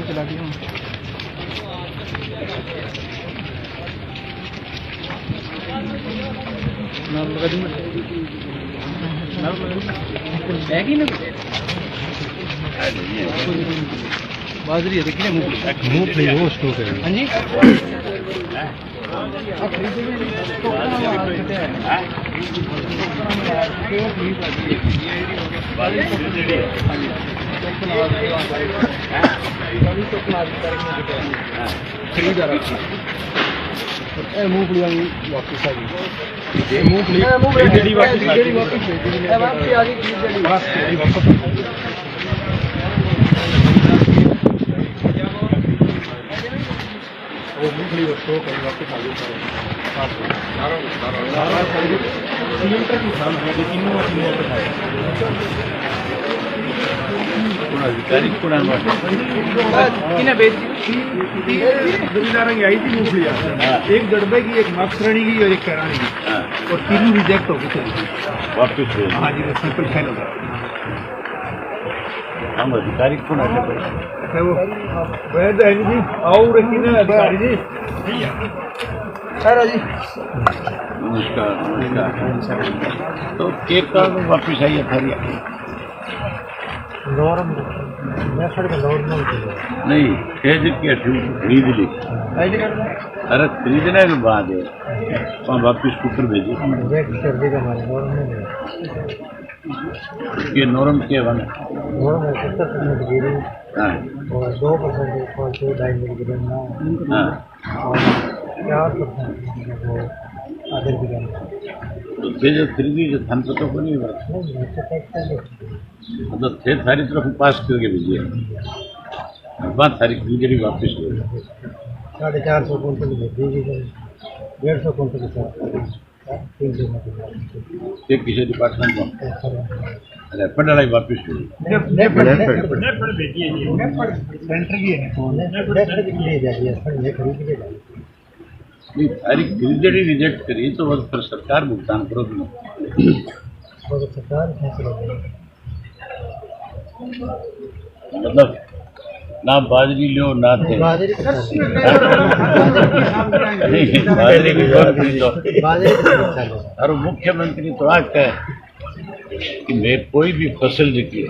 चला दिया बाजरी है देखिए मूंगफली वो स्टोक है। हाँ जी खरीदा रखी मूंगफली वापस आ गई मूंगफली वो मूंगफली स्टोक है वापस आ गई सिलेंडर की खान है तीनों आई थी मूंगफली एक गड़बे की एक मक्सरणी की और एक करानी की और तीनों रिजेक्ट हो गई वापस। हाँ जी सिंपल फेल हो गया। हम अधिकारी कौन आते वो वैद है जी आओ रखी ना अधिकारी जी जी नमस्कार नमस्कार। तो केक का वापस आई है थारी नहीं खरीद ली। अरे खरीदने के बाद वापिस कुकर भेजी ये नॉर्म के बने 2% खरीदी जो थान पता को नहीं बात मतलब थे थारी तरफ पास करके भेजिए बात थारी खरीदी वापस हो 450 कुंटल 150 कुंटल किसी डिपार्टमेंट में अरे पढ़ाई वापस हुई नहीं सारी खरीदी रिजेक्ट करी तो बस फिर सरकार भुगतान करो तुम मतलब ना बाजरी लो ना थे बाजरी की और मुख्यमंत्री तो आज कहे कि मैं कोई भी फसल जितनी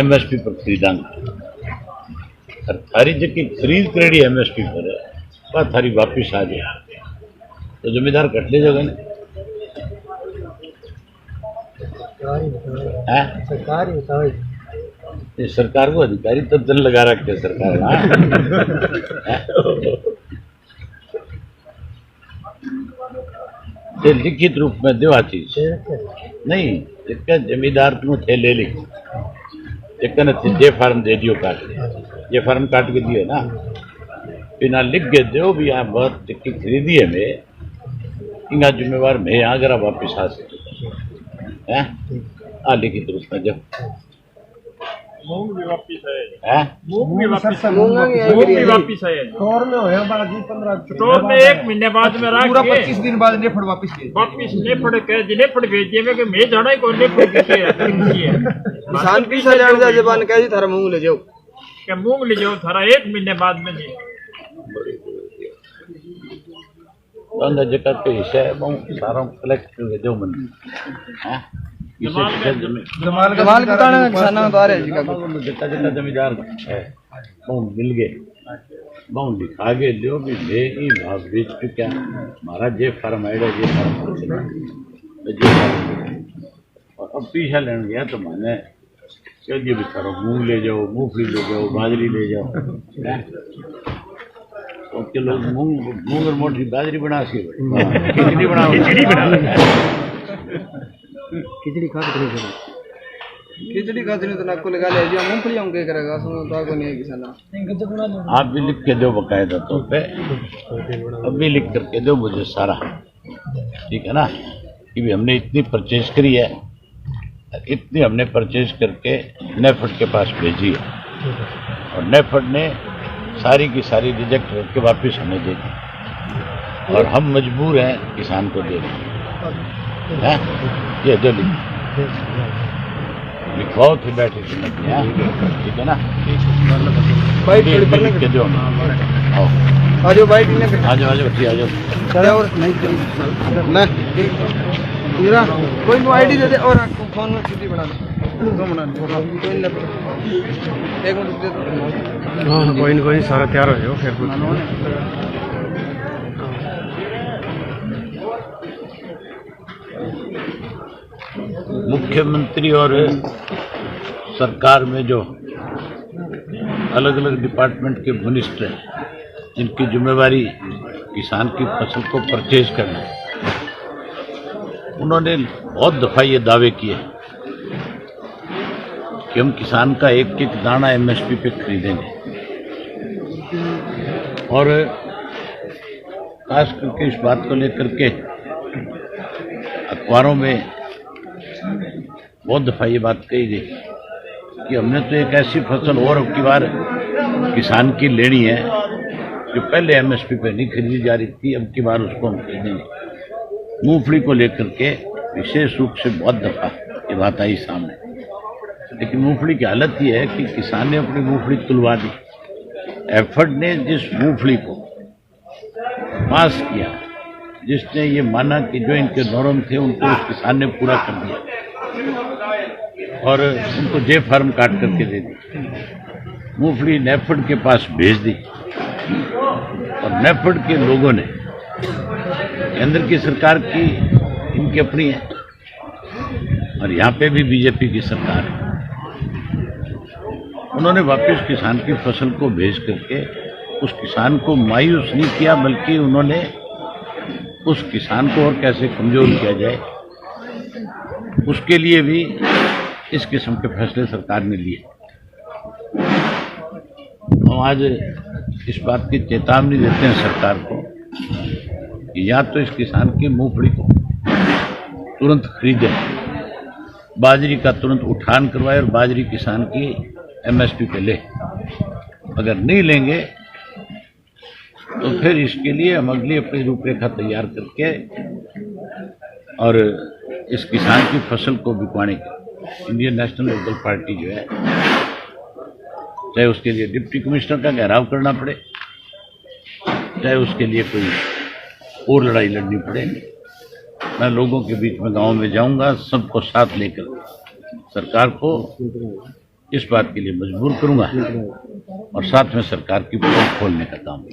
MSP पर खरीदांगा और थारी जबकि खरीद करेगी MSP पर वह थारी वापिस आ जाए तो जमींदार कट ले जाओगे ना सरकार को अधिकारी तब दल लगा रखे सरकार लिखित रूप में देवा चीज नहीं इसका जमींदार को थे ले ली जे फार्म दे दियो काट ये फार्म काट के दियो ना बिना लिख के दो भी यहाँ बहुत टिक्की खरीदी है मैं इनका जिम्मेवार मैं यहाँ अगर वापिस आ सके लिखित रूप में जब मूंग भी वापिस है मूंग भी वापिस है स्टोर में होया बाजी 15 स्टोर में 1 महीने बाद में रख पूरा 25 दिन बाद नेफड़ वापिस के नेफड़ भेजिए मैं कि मैं जाना ही को नेफड़ के किसान पीछा जान जा जबान कह जी थारा मूंग ले जाओ के मूंग ले जाओ थारा 1 महीने बाद में जी अंदर जगह पे हिस्सा है वो सारा कलेक्ट करके जो मन जमाल बताने किसाना में बाहर है जी का जितना जमींदार है वो मिल गए वो लिखा के लियो भी ले ही भाव बेच चुका हमारा जे फार्म आइडिया जे फार्म और अब पीछा लेने गया तो मैंने कह दिया बेचारा मूंग ले जाओ मूंगफली ले जाओ बाजरी ले जाओ के लोग मूंग और मोटी बाजरी बना के खिचड़ी बनाओ खिचड़ी खाते तो नाक को लगा ले जो मूंगफली हम क्या करेगा सुनो तो को नहीं है किसान आप भी लिख के दो बकायदा तो पे अब भी लिख करके दो मुझे सारा ठीक है ना कि भी हमने इतनी परचेज करी है इतनी हमने परचेज करके नेफेड के पास भेजी है और नेफेड ने सारी की सारी रिजेक्ट करके वापस हमें दे दी और हम मजबूर हैं किसान को देने ये जो लिखवाओ फिर बैठे समझते हैं, ठीक है ना? भाई ये भी लिख के दो। आओ आ जाओ भाई, आ जाओ ठीक आ जाओ। और नहीं मेरा कोई आईडी दे दे और फोन में सीधी बना दे, तो बना दे कोई ना, एक मिनट दे दो। हाँ कोई नहीं सारा तैयार हो जाओ फिर। मुख्यमंत्री और सरकार में जो अलग अलग डिपार्टमेंट के मिनिस्टर हैं, जिनकी जिम्मेवारी किसान की फसल को परचेज करना है, उन्होंने बहुत दफा ये दावे किए कि हम किसान का एक एक दाना एमएसपी पे खरीदेंगे, और खास करके इस बात को लेकर के अखबारों में बहुत दफा ये बात कही गई कि हमने तो एक ऐसी फसल और अब की बार किसान की लेनी है जो पहले एमएसपी पे नहीं खरीदी जा रही थी, अब की बार उसको हम खरीदेंगे। मूंगफली को लेकर के विशेष रूप से बहुत दफा ये बात आई सामने, लेकिन मूंगफली की हालत ये है कि किसान ने अपनी मूंगफली तुलवा दी। एफर्ड ने जिस मूंगफली को पास किया, जिसने ये माना कि जो इनके नॉर्म थे उनको उस किसान ने पूरा कर दिया और उनको जे फार्म काट करके दे दी। मूंगफली नेफेड के पास भेज दी और नेफेड के लोगों ने, केंद्र की सरकार की इनकी अपनी है और यहाँ पे भी बीजेपी की सरकार है, उन्होंने वापस किसान की फसल को भेज करके उस किसान को मायूस नहीं किया, बल्कि उन्होंने उस किसान को और कैसे कमजोर किया जाए उसके लिए भी इस किस्म के फैसले सरकार ने लिए। हम आज इस बात की चेतावनी देते हैं सरकार को कि या तो इस किसान की मूंगफली को तुरंत खरीदे, बाजरी का तुरंत उठान करवाए और बाजरी किसान की एमएसपी पे ले। अगर नहीं लेंगे तो फिर इसके लिए हम अगली अपनी रूपरेखा तैयार करके और इस किसान की फसल को बिकवाने की इंडियन नेशनल लोकल पार्टी जो है, चाहे उसके लिए डिप्टी कमिश्नर का घेराव करना पड़े, चाहे उसके लिए कोई और लड़ाई लड़नी पड़े, मैं लोगों के बीच में गांव में जाऊंगा, सबको साथ लेकर सरकार को इस बात के लिए मजबूर करूंगा और साथ में सरकार की पोल खोलने का काम।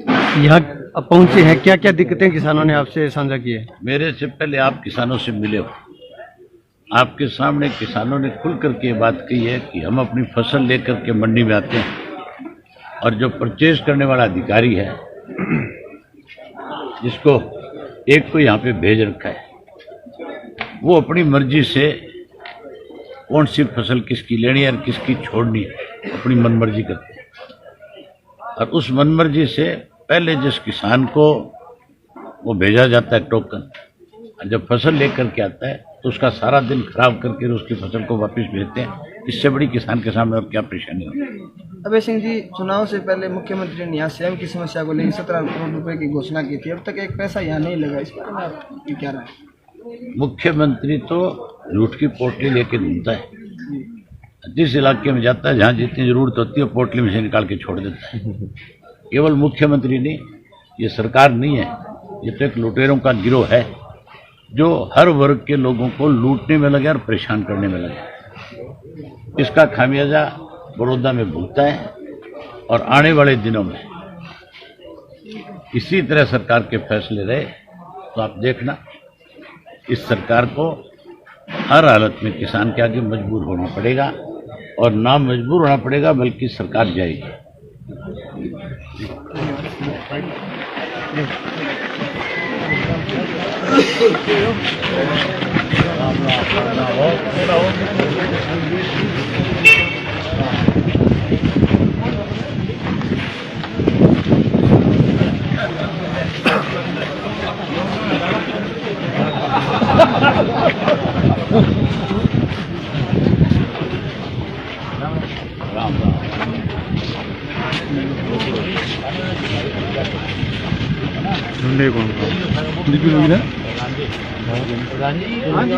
यहाँ अब पहुँचे हैं, क्या क्या दिक्कतें किसानों ने आपसे साझा की है? मेरे से पहले आप किसानों से मिले हो, आपके सामने किसानों ने खुल करके बात कही है कि हम अपनी फसल लेकर के मंडी में आते हैं और जो परचेज करने वाला अधिकारी है, जिसको एक को यहाँ पे भेज रखा है, वो अपनी मर्जी से कौन सी फसल किसकी लेनी है और किसकी छोड़नी है अपनी मनमर्जी करते हैं। और उस मनमर्जी से पहले जिस किसान को वो भेजा जाता है टोकन, जब फसल लेकर के आता है तो उसका सारा दिन खराब करके उसकी फसल को वापस भेजते हैं। इससे बड़ी किसान के सामने और क्या परेशानी होगी? अभय सिंह जी, चुनाव से पहले मुख्यमंत्री ने यहाँ सीएम की समस्या को लेकर 17 करोड़ रुपए की घोषणा की थी, अब तक एक पैसा यहाँ नहीं लगा, इस बारे में आप क्या राय? मुख्यमंत्री तो झूठ की पोटली लेके घूमता है, जिस इलाके में जाता है जहाँ जितनी जरूरत होती है पोटली में से निकाल के छोड़ देता है। केवल मुख्यमंत्री नहीं, ये सरकार नहीं है, ये तो एक लुटेरों का गिरोह है जो हर वर्ग के लोगों को लूटने में लगे और परेशान करने में लगे। इसका खामियाजा बड़ौदा में भुगता है और आने वाले दिनों में इसी तरह सरकार के फैसले रहे तो आप देखना, इस सरकार को हर हालत में किसान के आगे मजबूर होना पड़ेगा और ना मजबूर होना पड़ेगा बल्कि सरकार जाएगी। ढूंढे कौन हाँ जी।